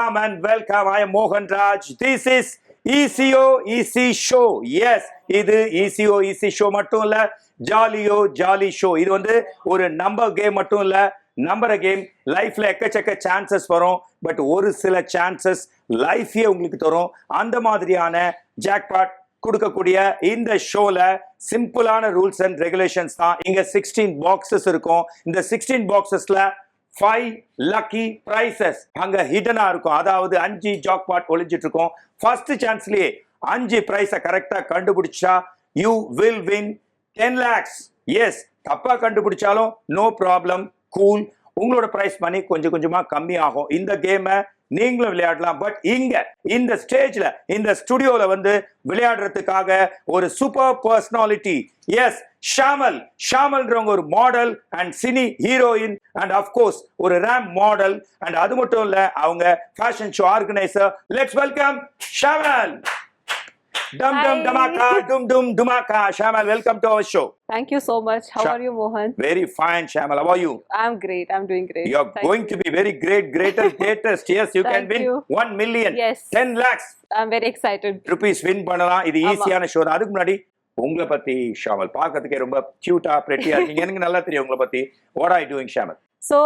Welcome and welcome. I am Mohan Raj. This is ECO EC Show. Yes, இது ECO EC Show மட்டும் இல்ல, ஜாலியோ jolly show. இது வந்து ஒரு நம்பர் கேம் மட்டும் இல்ல, நம்பர் கேம். லைஃப்ல எக்கச்சக்க சான்சஸ் வரும், பட் ஒரு சில சான்சஸ் லைஃபே உங்களுக்கு தரும். அந்த மாதிரியான ஜாக்பாட் கொடுக்கக்கூடிய இந்த ஷோல சிம்பிளான ரூல்ஸ் அண்ட் ரெகுலேஷன்ஸ் தான். இங்க 16 பாக்ஸஸ் இருக்கும். இந்த 16 பாக்ஸஸ்ல 5 லக்கி பிரைசஸ் அங்க ஹிடனா இருக்கும். அதாவது 5 ஜாக்பாட் ஒளிஞ்சிட்டு இருக்கும். ஃபர்ஸ்ட் சான்ஸ்லயே 5 பிரைஸை கரெக்டா கண்டுபிடிச்சா you will win 10 lakhs. Yes, தப்பா கண்டுபிடிச்சாலும் நோ ப்ராப்ளம், கூல். உங்களோட பிரைஸ் மணி கொஞ்சம் கொஞ்சமா கம்மி ஆகும். இந்த கேமை நீங்களும் விளையாடலாம். பட் இங்க இந்த ஸ்டேஜ்ல இந்த ஸ்டுடியோல வந்து விளையாடுறதுக்காக ஒரு சூப்பர் பர்சனாலிட்டி. எஸ், ஷாமல்ன்றவங்க ஒரு model and cine heroine and of course ஒரு ரேம் மாடல். அண்ட் அது மட்டும் இல்ல, அவங்க fashion show organiser. Let's welcome Shamal. Dum dum damaka, dum dum dumaka. Shamal, welcome to our show. Thank you so much. How are you, Mohan? Very fine, Shamal. How are you? I'm great. I'm doing great. You're going to be very great, greatest. Yes, you can win 1 million. Yes. 10 lakhs. I'm very excited. Rupees win பண்ணலாம். இது ஈஸியான show தான். அதுக்கு முன்னாடி உங்களை பத்தி ஷாமல் பார்க்கிறதுக்கே ரொம்ப கியூட்டா பிரெட்டியா இருக்கீங்க. எனக்கு நல்லா தெரியும் உங்களை பத்தி. What are you doing, Shamal? So,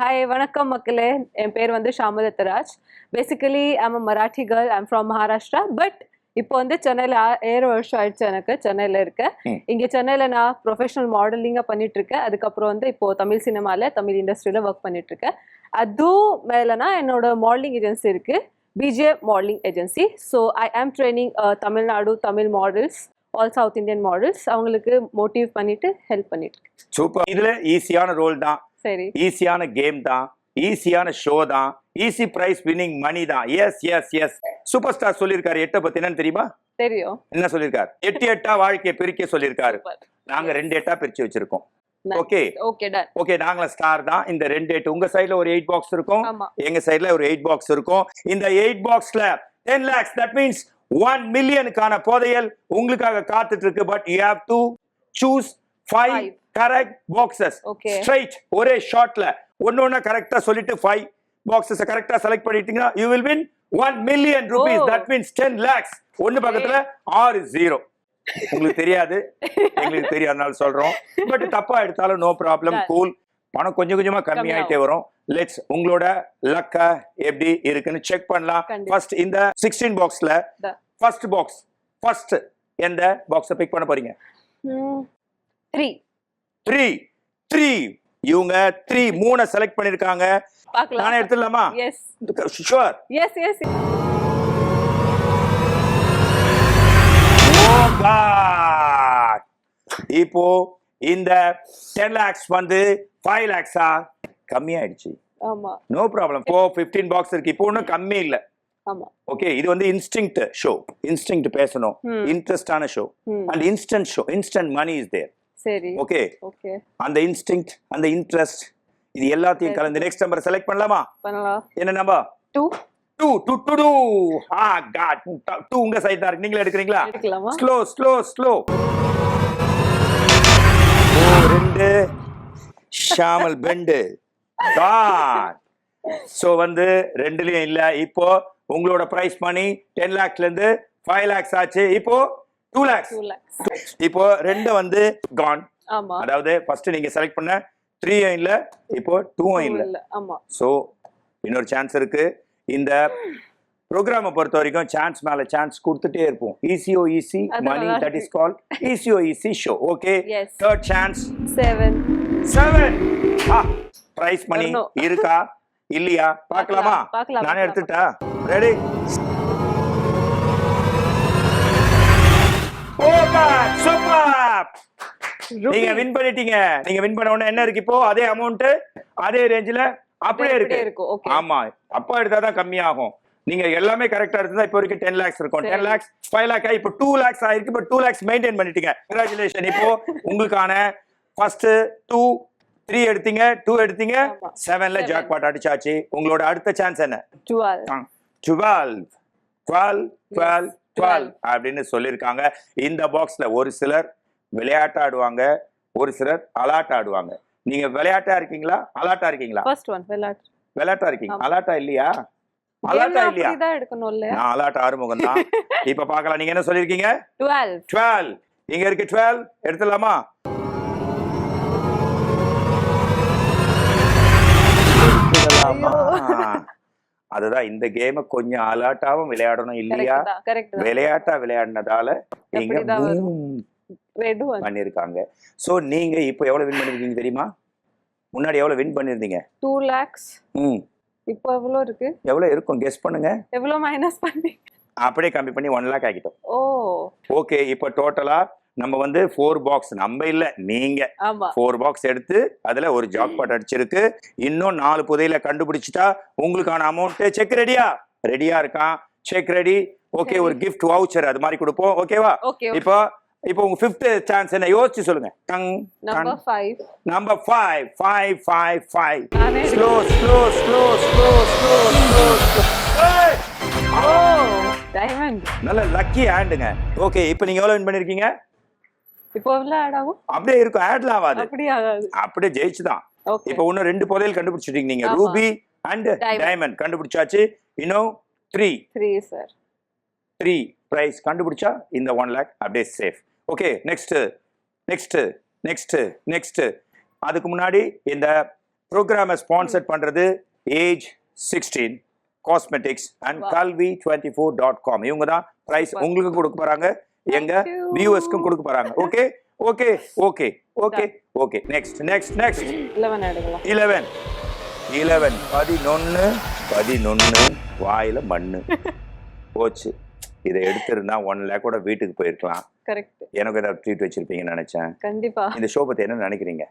hi, வணக்கம் மக்களே. என் பேர் வந்து Shamal எத்தராஜ். Basically, I'm a Marathi girl. I'm from Maharashtra, but இப்போ வந்து சென்னையில 7 வருஷம் ஆயிடுச்சு எனக்கு சென்னையில இருக்கேன். இங்க சென்னையில நான் ப்ரொஃபஷனல் மாடலிங்கா பண்ணிட்டு இருக்கேன். அதுக்கப்புறம் வந்து இப்போ தமிழ் சினிமால தமிழ் இண்டஸ்ட்ரியில ஒர்க் பண்ணிட்டு இருக்கேன். அதுவும் மேலனா என்னோட மாடலிங் ஏஜென்சி இருக்கு, BJ modelling agency. So I am training Tamil Nadu Tamil models, all south Indian models. அவங்களுக்கு மோட்டிவ் பண்ணிட்டு ஹெல்ப் பண்ணிட்டு இருக்கேன். சூப்பர். இதுல ஈஸியான ரோல் தான், சரி, ஈஸியான கேம் தான், ஈஸியான ஷோ தான், ஈஸி பிரைஸ் வின்னிங் மணி தான். Yes yes yes. Super star சொல்லியிருக்காரு 8 பத்தி என்னன்னு தெரியுமா? தெரியும். என்ன சொல்லியிருக்காரு? 8 8 வாழ்க்கையை பிரிக்க சொல்லியிருக்காரு. நாங்க 2 8 பிரிச்சு வச்சிருக்கோம். Okay okay done. ஓகே, நாங்கள ஸ்டார் தான். இந்த 2 8 உங்க சைடுல ஒரு 8 பாக்ஸ் இருக்கும், எங்க சைடுல ஒரு 8 பாக்ஸ் இருக்கும். இந்த 8 பாக்ஸ்ல 10 lakhs, that means 1 million-க்கான புதையல் உங்களுக்காக காத்துட்டு இருக்கு. But you have to choose 5 correct boxes. Straight ஒரே ஷாட்ல ஒண்ணு கரெக்டா சொல்லிட்டு 5 boxes கரெக்டா செலக்ட் பண்ணிட்டீங்கன்னா you will win 1 million rupees. That means 10 lakhs. ஒன்னு பக்கத்துல 6 0. உங்களுக்கு தெரியாது, எங்களுக்கு தெரியாதனால சொல்றோம். பட் தப்பா எடுத்தாலும் நோ ப்ராப்ளம், கூல். பணம் கொஞ்சம் கொஞ்சமா கம்மி ஆயிட்டே வரும். லெட்ஸ் உங்களோட லக்க எப்படி இருக்குன்னு செக் பண்ணலாம். ஃபர்ஸ்ட் இந்த 16 பாக்ஸ்ல ஃபர்ஸ்ட் பாக்ஸ், ஃபர்ஸ்ட் எந்த பாக்ஸை பிக் பண்ண போறீங்க? 3 இவங்க 3 செலக்ட் பண்ணிருக்காங்க. நானே எடுத்துடலாமா? Yes sure. Yes yes. Oh god. இப்போ இந்த 10 lakhs வந்து 5 lakhs-ஆ கம்மி ஆயிடுச்சு. ஆமா, நோ ப்ராப்ளம். இப்போ 15 பாக்ஸ் இருக்கு. இப்போ ஒன்னும் கம்மி இல்ல. ஆமா, ஓகே. இது வந்து இன்ஸ்டிங்க்ட் ஷோ. இன்ஸ்டிங்க்ட் பேசணும், இன்ட்ரெஸ்டான show. And instant show, instant money is there. சரி, ஓகே. ஓகே. அந்த இன்ஸ்டிங்க்ட், அந்த இன்ட்ரெஸ்ட், இது எல்லாத்தையும் கலந்து நெக்ஸ்ட் நம்பர் செலக்ட் பண்ணலாமா? பண்ணலாம். என்ன நம்பர்? 2. God. 2 உங்க சைடு தான் இருக்கு. நீங்களே எடுக்கறீங்களா? எடுக்கலாமா? Slow. 2 Shamal bend. God. So வந்து 2லயும் இல்ல. இப்போ உங்களோட பிரைஸ் மணி 10 lakhsல இருந்து 5 lakhs ஆச்சு. இப்போ 2 lakhs. இப்போ 2 வந்து gone. ஆமா, அதாவது ஃபர்ஸ்ட் நீங்க செலக்ட் பண்ண 3 இல்ல, இப்போ 2 இல்ல. ஆமா. சோ இன்னொரு சான்ஸ் இருக்கு. இந்த ப்ரோக்ராமை பொறுத்த வரைக்கும் சான்ஸ் மேல சான்ஸ் கொடுத்துட்டே இருப்போம். ECO EC money, that is called ECO EC show. Okay. Third chance 7. Prize money இருக்கா இல்லையா பார்க்கலாமா? நானே எடுத்துட்டா. ரெடி? சூப்பர். நீங்க வின் பண்ணிட்டீங்க. நீங்க வின் பண்ண உடனே என்ன இருக்கு? இப்போ அதே அமௌண்ட் அதே ரேஞ்சில அப்படியே இருக்கு. ஆமா, அப்பா எடுத்தாதான் கம்மி ஆகும். நீங்க எல்லாமே கரெக்டா இருந்தா இப்போ வரைக்கும் 10 lakhs இருக்கும். 10 lakhs 5 lakh இப்போ 2 lakhs ஆயிருக்கு. இப்போ 2 lakhs மெயின்டைன் பண்ணிட்டீங்க. கங்க்ராச்சுலேஷன். இப்போ உங்களுக்கான ஃபர்ஸ்ட் 2 3 எடுத்தீங்க, 2 எடுத்தீங்க, 7ல ஜாக்பாட் அடிச்சாச்சு. உங்களோட அடுத்த சான்ஸ் என்ன? 12 அப்படின்னு சொல்லியிருக்காங்க. இந்த பாக்ஸ்ல ஒரு சிலர் விளையாட்டு ஆடுவாங்க, ஒரு சிலர் அலாட் ஆடுவாங்க. நீங்க விளையாட்டா இருக்கீங்களா, அலாட்டா இருக்கீங்களா? ஃபர்ஸ்ட் ஒன் விளையாட்டு. விளையாட்டா இருக்கீங்க, அலாட்டா இல்லையா? அலாட்டா இல்லையா? அப்படிதான் எடுக்கணும் இல்லையா? நான் அலாட் ஆறுமுகம் தான். இப்ப பார்க்கலாம், நீங்க என்ன சொல்லிருக்கீங்க? 12. 12 இங்க இருக்கு. 12 எடுத்துலாமா? அதுதான் இந்த கேம கொஞ்சம் அலாட்டாவும் விளையாடணும் இல்லையா? கரெக்ட் தான். விளையாட்டா விளையாடினதால நீங்க அப்படிதான் வரும். boom red one. பண்ணிருக்காங்க. சோ நீங்க இப்போ எவ்வளவு வின் பண்ணிருக்கீங்க தெரியுமா? முன்னாடி எவ்வளவு வின் பண்ணிருந்தீங்க? 2 lakhs. ம் இப்போ எவ்வளவு இருக்கு? எவ்வளவு இருக்கும் கெஸ் பண்ணுங்க. எவ்வளவு மைனஸ் பண்ணி? அப்படியே கம்மி பண்ணி 1 lakh ஆக்கிட்டோம். ஓ ஓகே, இப்போ டோட்டலா நம்ம வந்து 4 பாக்ஸ், நம்ம இல்ல நீங்க ஆமா 4 பாக்ஸ் எடுத்து அதுல ஒரு ஜாக்பாட் அடிச்சிருக்கு. இன்னும் 4 புதையில கண்டுபிடிச்சிட்டா உங்களுக்கான அமௌண்ட். செக் ரெடியா? ரெடியா இருக்கான். Check ready. ஓகே, ஒரு கிஃப்ட் வவுச்சர் அது மாதிரி கொடுப்போம். ஓகேவா? ஓகே. இப்போ இப்போ உங்க 5th சான்ஸ் என்ன யோசிச்சு சொல்லுங்க. நம்பர் 5. நம்பர் 5 5 5 5. நானே slow slow slow slow slow slow. Oh diamond. நல்ல லக்கி ஹேண்டுங்க. ஓகே, இப்போ நீங்க எவ்வளவு வின் பண்ணிருக்கீங்க? இப்போ எவ்வளவு ஆட் ஆகும்? அப்படியே இருக்கும், ஆட்ல ஆகாது. அப்படியே ஆகாது. அப்படியே ஜெயிச்சுதான். ஓகே. இப்போ இன்னும் 2 புதையல் கண்டுபிடிச்சிட்டீங்க நீங்க. ஆமா. ரூபி அண்ட் டைமண்ட் கண்டுபிடிச்சாச்சு. இன்னும் 3 சார். 3 பிரைஸ் கண்டுபிடிச்சா இந்த 1 lakh அப்படியே safe. Okay, next next next next. அதுக்கு முன்னாடி இந்த ப்ரோக்ராமை ஸ்பான்சர் பண்றது ஏஜ் 16 காஸ்மெட்டிக்ஸ் அண்ட் kalvi24.com. இவங்க தான் பிரைஸ் உங்களுக்கு கொடுக்க போறாங்க, எங்க வியூவர்ஸ்க்கும் கொடுக்க போறாங்க. Okay okay okay okay okay. Next next next 11 எடுக்கலாம். 11 11 11 11 வாயில மண்ணு போச்சு. இதை எடுத்திருந்தா 1 lakh கூட வீட்டுக்கு போயிருக்கலாம். கரெக்ட். எனக்கு ஏதாவது ட்ரீட் வச்சிருப்பீங்கன்னு நினைச்சேன். கண்டிப்பா. இந்த ஷோ பத்தி என்ன நினைக்கிறீங்க?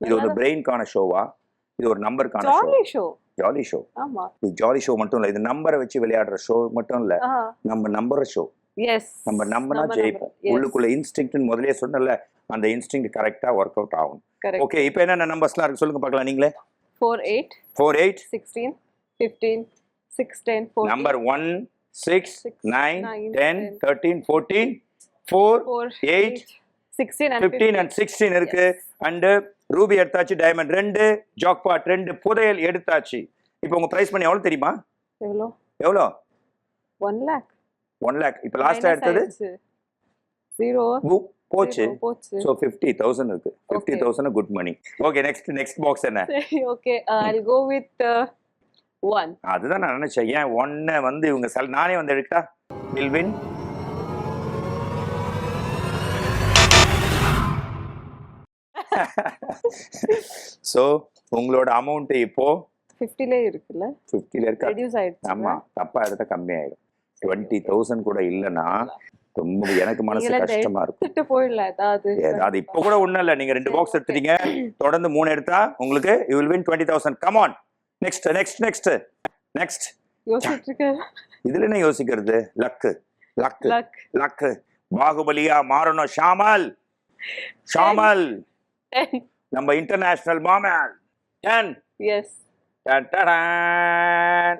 இது ஒரு பிரெயின்கான ஷோவா? இது ஒரு நம்பருக்கான show? Jolly show. Jolly show. ஆமா. இது ஜாலி ஷோ மட்டும் இல்ல, இது நம்பரை வச்சு விளையாடுற ஷோ மட்டும் இல்ல, நம்ம நம்புற ஷோ. எஸ். நம்ம நம்பினா ஜெயிப்போம். உள்ளுக்குள்ள இன்ஸ்டிங்க்ட்னு முதல்லயே சொன்னல, அந்த இன்ஸ்டிங்க்ட் கரெக்டா ஒர்க் அவுட் ஆகும். ஓகே, இப்போ என்னென்ன நம்பர்ஸ்லாம் இருக்கு சொல்லுங்க பார்க்கலாம் நீங்களே. 48 48 16 15 6 10 14. நம்பர் 1 6 9 10 13 14 4 8 16 and 15 and 16 இருக்கு. அண்ட் ரூபி எடுத்தாச்சு, டைமண்ட் 2, ஜாக்பாட் 2, புதையல் எடுத்தாச்சு. இப்போ உங்க பிரைஸ் பண்ணி எவ்வளவு தெரியுமா? எவ்வளோ? எவ்வளோ? 1 lakh. 1 lakh. இப்போ லாஸ்டா எடுத்தது 0 போச்சு. போச்சு. சோ 50,000 இருக்கு. 50,000 good money. Okay, next box என்ன? Okay, I'll go with 1. அதுதான் நான் நினைச்சேன். ஏன் 1 வந்து இவங்க நானே வந்து எடுக்கட்டா? will win. சோ உங்களோட அமௌண்ட் இப்போ 50ல இருக்குல்ல? 50ல இருக்கு. ரெடியூஸ் ஆயிடுச்சு. ஆமா, தப்பா எடுத்தா கம்மி ஆயிடும். 20,000 கூட இல்லனா ரொம்ப எனக்கு மனசு கஷ்டமா இருக்கும். போயிடல ஏதாவது இப்போ கூட ஒண்ணும் இல்ல, நீங்க 2 பாக்ஸ் எடுத்துட்டீங்க, தொடர்ந்து 3 எடுத்தா உங்களுக்கு you will win 20,000. come on. next next next next. யோசிச்சிட்டு இருக்க. இதுல என்ன யோசிக்கிறது? Luck luck luck. லக். பாகுபலியா மாறணும். ஷாமல் ஷாமல் 10. நம்ம இன்டர்நேஷனல் மாமன் 10. எஸ்.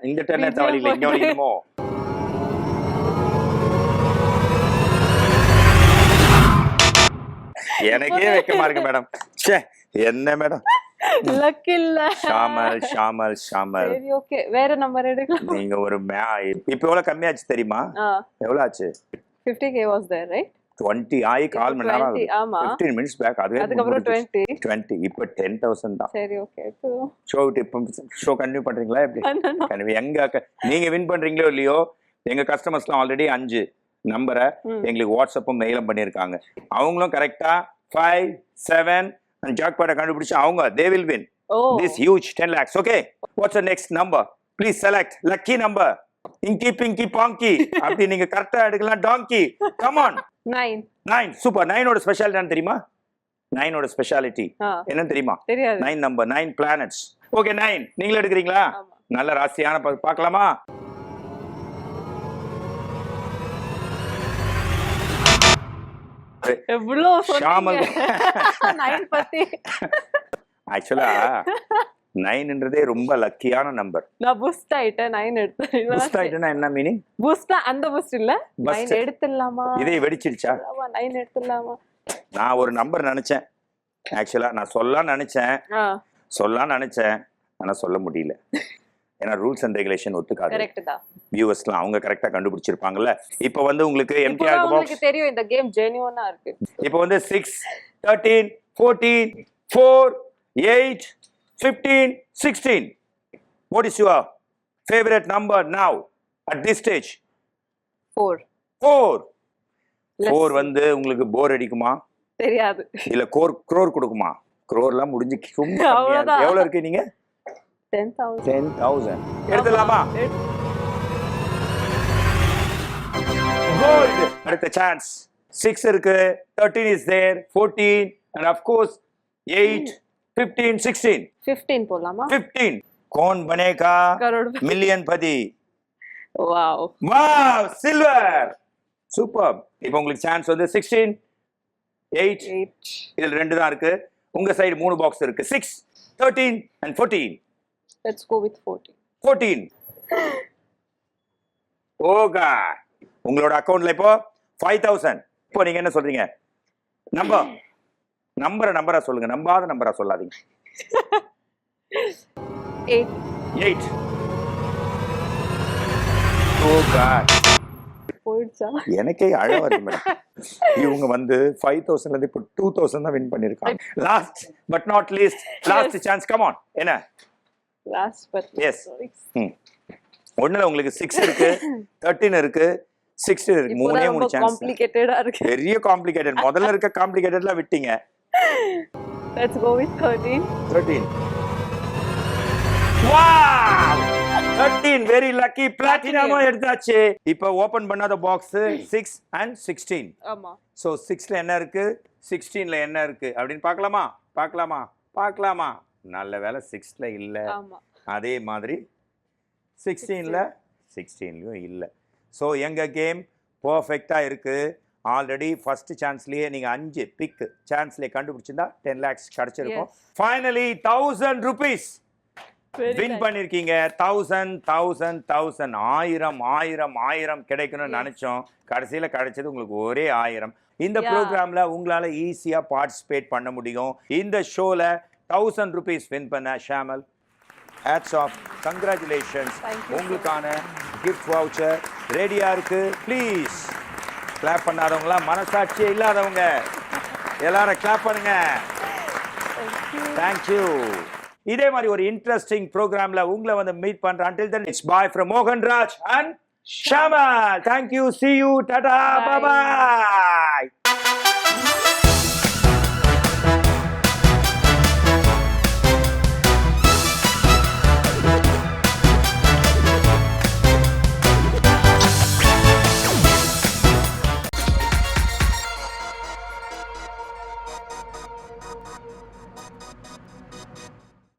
இந்த 10 தவளில இங்க வரணுமோ? எனக்கே வெக்கமா இருக்கு மேடம். என்ன மேடம்? லக் இல்ல. ஷாமல் ஷாமல் ஷாமல். சரி ஓகே, வேற நம்பர் எடுக்கலாம். நீங்க ஒரு இப்போ எவ்வளவு கம்மியாச்சு தெரியுமா? எவ்வளவு ஆச்சு? 50k was there, right? 20 ஆயி கால் மணி நேரம் ஆகுது. ஆமா. 15 minutes பேக். அதுக்கு அப்புறம் 20 இப்போ 10,000 தான். சரி ஓகே. ஷோ கண்டினியூ பண்றீங்களா? எப்படி கண்டினியூ? எங்க நீங்க வின் பண்றீங்களோ இல்லையோ, எங்க கஸ்டமர்ஸ்லாம் ஆல்ரெடி 5 நம்பரை எங்களுக்கு வாட்ஸ்அப்பும் மெயிலும் பண்ணிருக்காங்க. அவங்களும் கரெக்டா 5 7 ஜாக்பாட்டை கண்டுபிடிச்சு அவங்க they will win this huge 10 lakhs. okay, what's the next number? please select lucky number. inky pinky ponky. அப்படி நீங்க கரெக்டா எடுக்கலாம். donkey. come on. 9 சூப்பர். 9 ஓட ஸ்பெஷாலிட்டி என்ன தெரியுமா? 9 ஓட ஸ்பெஷாலிட்டி என்ன தெரியுமா? தெரியாது. 9 நம்பர் 9 planets. ஓகே, 9 நீங்களே எடுக்கிறீங்களா? நல்ல ராசியான பார்க்கலாமா? எவ்வளோ ஷாமல் 9 பத்தி. ஆக்சுவலா 9ன்றதே ரொம்ப லக்கியான நம்பர். நான் பூஸ்ட் ஆயிட்டேன். 9 எடுத்தேன். பூஸ்ட் ஆயிட்டேனா என்ன மீனிங்? பூஸ்ட் அந்த பூஸ்ட் இல்ல, 9 எடுத்துடலாமா? இதே வெடிச்சிடுச்சா? 9 எடுத்துடலாமா? நான் ஒரு நம்பர் நினைச்சேன். ஆக்சுவலா நான் சொல்லலாம்னு நினைச்சேன், ஆனா சொல்ல முடியல. ஏன்னா ரூல்ஸ் அண்ட் ரெகுலேஷன் ஒத்துக்காது. கரெக்ட் தான். வியூவர்ஸ்லாம் அவங்க கரெக்டா கண்டுபிடிச்சிருப்பாங்கல்ல. இப்போ வந்து உங்களுக்கு எம்டிஆர் பாக்ஸ் உங்களுக்கு தெரியும் இந்த கேம் ஜெனியூனா இருக்கு. இப்போ வந்து 6 13 14 4 8 15 16. What is your favorite number now at this stage? 4. 4 வந்து உங்களுக்கு போர் அடிக்குமா? தெரியாது. இல்ல crore கொடுக்குமா? crore-லாம் முடிஞ்சு ரொம்ப எவ்வளவு இருக்கு நீங்க? 10,000 எடுத்துலாமா? Gold. அடுத்த சான்ஸ் 6 இருக்கு, 13 is there, 14 and of course 8 15 16. 15 போலாமா? 15. कौन बनेगा मिलियनपति? Wow silver. சூப்பர். இப்போ உங்களுக்கு சான்ஸ் வந்து 16 8 இதுல ரெண்டு தான் இருக்கு. உங்க சைடு 3 பாக்ஸ் இருக்கு. 6 13 and 14. Let's go with 14. 14. Okay. உங்களோட அக்கவுண்ட்ல இப்போ 5000. இப்போ நீங்க என்ன சொல்றீங்க? நம்பரா சொல்லுங்க. நம்பாத நம்பரா சொல்லாதீங்க. 8. ஓகே. போயிடுச்சா? எனக்கே அழ வருது மேடம். இவங்க வந்து 5000ல இருந்து இப்போ 2000 தான் வின் பண்ணிருக்காங்க. Last but not least, last chance. Come on. என்ன? Last but yes. ஒண்ணுல உங்களுக்கு 6 இருக்கு, 13 இருக்கு, 16 இருக்கு. மூணே மூணு சான்ஸ். காம்ப்ளிகேட்டடா இருக்கு. பெரிய காம்ப்ளிகேட்டட். முதல்ல இருக்க காம்ப்ளிகேட்டட்லாம் விட்டீங்க. Let's go with 13. 13. Wow! 13 very lucky. Platinum எடுத்தாச்சு. இப்போ ஓபன் பண்ணாத பாக்ஸ் 6 and 16. ஆமா. சோ 6ல என்ன இருக்கு, 16ல என்ன இருக்கு அப்படினு பார்க்கலாமா? நல்ல வேளை 6ல இல்ல. ஆமா. அதே மாதிரி 16லயும் இல்ல. சோ எங்க கேம் பெர்ஃபெக்ட்டா இருக்கு. ஆல்ரெடி ஃபர்ஸ்ட் சான்ஸ்லயே நீங்க 5 பிக் சான்ஸ்லயே கண்டுபிடிச்சிருந்தா 10 lakhs கிடைச்சிருக்கும். ஃபைனலி 1000 rupees வின் பண்ணிருக்கீங்க. 1000 கிடைக்கணும்னு நினைச்சோம். கடைசியில கிடைச்சது உங்களுக்கு ஒரே 1000. இந்த ப்ரோக்ராம்ல உங்களால ஈஸியா பார்ட்டிசிபேட் பண்ண முடியும். இந்த ஷோல 1000 rupees வின் பண்ண ஷாமல், ஹேட்ஸ் ஆஃப், கங்க்ராச்சுலேஷன்ஸ். உங்களுக்கான கிஃப்ட் வவுச்சர் ரெடியா இருக்கு. ப்ளீஸ் கிளாப் பண்ணாதவங்களா, மனசாட்சியே இல்லாதவங்க எல்லாரும் கிளாப் பண்ணுங்க. தேங்க்யூ. இதே மாதிரி ஒரு இன்ட்ரெஸ்டிங் ப்ரோக்ராம்ல உங்களை வந்து மீட் பண்றேன். Until then, it's bye from Mohan Raj and Shamal. Thank you. See you. Tata. Bye bye.